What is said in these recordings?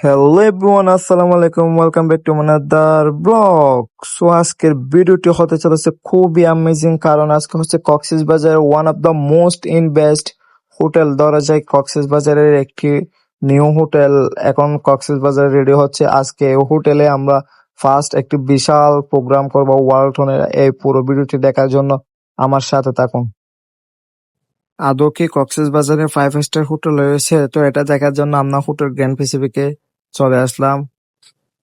Hello everyone, আসসালামু আলাইকুম, welcome back to মানাদার ব্লগ। সো আজকের ভিডিওটি হতে চলেছে খুবই অ্যামেজিং, কারণ আজকে হচ্ছে কক্সবাজারের one of the most in best hotel ধরা যায়। কক্সবাজারের একটি নিউ হোটেল এখন কক্সবাজারে রেডি হচ্ছে। আজকে এই হোটেলে আমরা ফার্স্ট একটি বিশাল প্রোগ্রাম করব ওয়ালটনের। এই পুরো ভিডিওটি দেখার জন্য আমার সাথে থাকুন। আদৌ কি কক্সবাজারে 5 স্টার হোটেল রয়েছে? তো এটা দেখার জন্য আমরা হোটেল গ্র্যান্ড প্যাসিফিকে চলে আসলাম।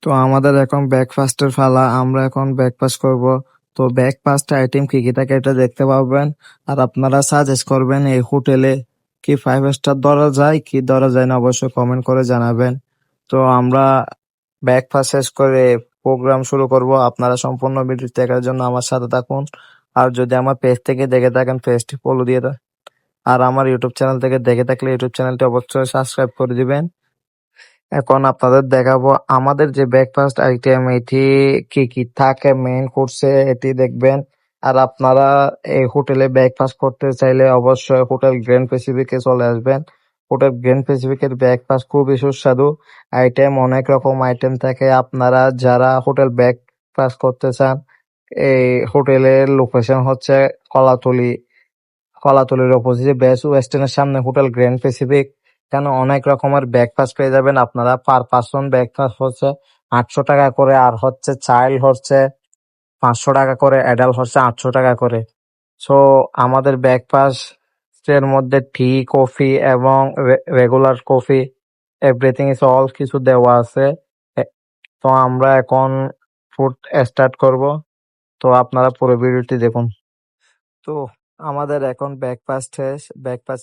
তো আমাদের এখন ব্রেকফাস্টের পালা, আমরা এখন ব্রেকফাস্ট করব। তো ব্রেকফাস্ট আইটেম কি কি থাকে এটা দেখতে পাবেন, আর আপনারা সাজেস্ট করবেন এই হোটেলে কি 5 স্টার ধরা যায় কি ধরা যায় না, অবশ্যই কমেন্ট করে জানাবেন। তো আমরা ব্রেকফাস্ট শেষ করে প্রোগ্রাম শুরু করব। আপনারা সম্পূর্ণ ভিডিও দেখার জন্য আমার সাথে থাকুন। আর যদি আমার পেজ থেকে দেখে থাকেন, পেজটি ফলো দিয়ে দেন। আর আমার ইউটিউব চ্যানেল থেকে দেখে থাকলে ইউটিউব চ্যানেলটি অবশ্যই সাবস্ক্রাইব করে দিবেন। এখন আপনাদের দেখাবো আমাদের যে ব্রেকফাস্ট আইটেম, এটি কি কি থাকে মেইন কোর্সে, এটি দেখবেন। আর আপনারা এই হোটেলে ব্রেকফাস্ট করতে চাইলে অবশ্যই হোটেল গ্র্যান্ড প্যাসিফিকে চলে আসবেন। হোটেল গ্র্যান্ড প্যাসিফিকের ব্রেকফাস্ট খুবই সুস্বাদু। আইটেম অনেক রকম আইটেম থাকে। আপনারা যারা হোটেল ব্রেকফাস্ট করতে চান, এই হোটেলের লোকেশন হচ্ছে কলাতলি। কলাতলির অপোজিটে বেস্ট ওয়েস্টার্নের সামনে হোটেল গ্র্যান্ড প্যাসিফিক। এখানে অনেক রকমের ব্রেকফাস্ট পেয়ে যাবেন আপনারা। পার পার্সন ব্রেকফাস্ট হচ্ছে 800 টাকা করে, আর হচ্ছে চাইল্ড হচ্ছে 500 টাকা করে, অ্যাডাল্ট হচ্ছে 800 টাকা করে। সো আমাদের ব্রেকফাস্ট এর মধ্যে টি, কফি এবং regular coffee, everything is all কিছু দেওয়া আছে। তো আমরা এখন ফুড স্টার্ট করব। তো আপনারা পুরো ভিডিওটি দেখুন। তো আমাদের এখন ব্রেকফাস্ট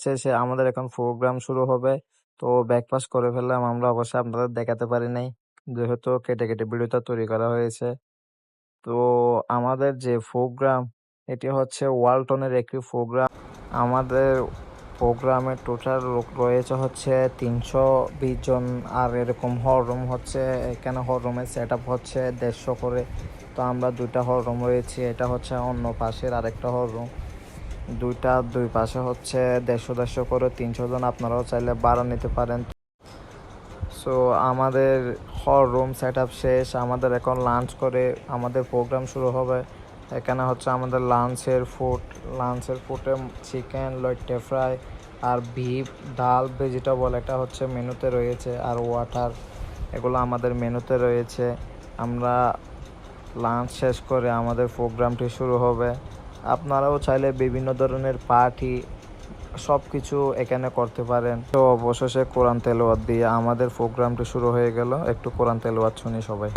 শেষে আমাদের এখন প্রোগ্রাম শুরু হবে। তো ব্রেকফাস্ট করে ফেললাম আমরা, অবশ্যই আপনাদের দেখাতে পারি নাই যেহেতু কেটে কেটে ভিডিওটা তৈরি করা হয়েছে। তো আমাদের যে প্রোগ্রাম, এটি হচ্ছে ওয়ালটনের একটি প্রোগ্রাম। আমাদের প্রোগ্রামে টোটাল লোক রয়েছে হচ্ছে 320 জন। আর এরকম হল রুম হচ্ছে, এখানে হল রুমের সেট আপ হচ্ছে 150 করে। তো আমরা 2টা হল রুম রয়েছি, এটা হচ্ছে অন্য পাশের আরেকটা হল রুম। দুই পাশে হচ্ছে 150 করে 300 জন। আপনারাও চাইলে ভাড়া নিতে পারেন। সো আমাদের হল রুম সেট আপ শেষ, আমাদের এখন লাঞ্চ করে আমাদের প্রোগ্রাম শুরু হবে। এখানে হচ্ছে আমাদের লাঞ্চের ফুডে চিকেন, লইট্টে ফ্রাই আর বিফ, ডাল, ভেজিটেবল এটা হচ্ছে মেনুতে রয়েছে, আর ওয়াটার, এগুলো আমাদের মেনুতে রয়েছে। আমরা লাঞ্চ শেষ করে আমাদের প্রোগ্রামটি শুরু হবে। আপনারাও চাইলে বিভিন্ন ধরনের পার্টি সবকিছু এখানে করতে পারেন। তো অবশেষে কোরআন তেলাওয়াত দিয়ে আমাদের প্রোগ্রামটি শুরু হয়ে গেল। একটু কোরআন তেলাওয়াত শুনি সবাই।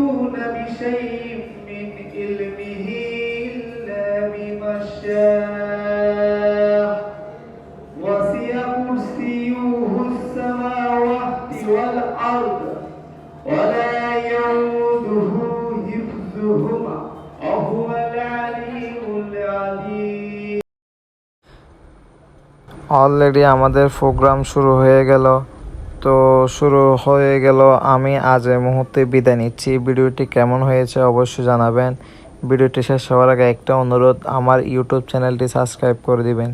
অলরেডি আমাদের প্রোগ্রাম শুরু হয়ে গেল। তো শুরু হয়ে গেল, আমি আজ এই মুহূর্তে বিদায় নিচ্ছি। ভিডিওটি কেমন হয়েছে অবশ্যই জানাবেন। ভিডিওটি শেষ হওয়ার আগে একটা অনুরোধ, আমার ইউটিউব চ্যানেলটি সাবস্ক্রাইব করে দিবেন।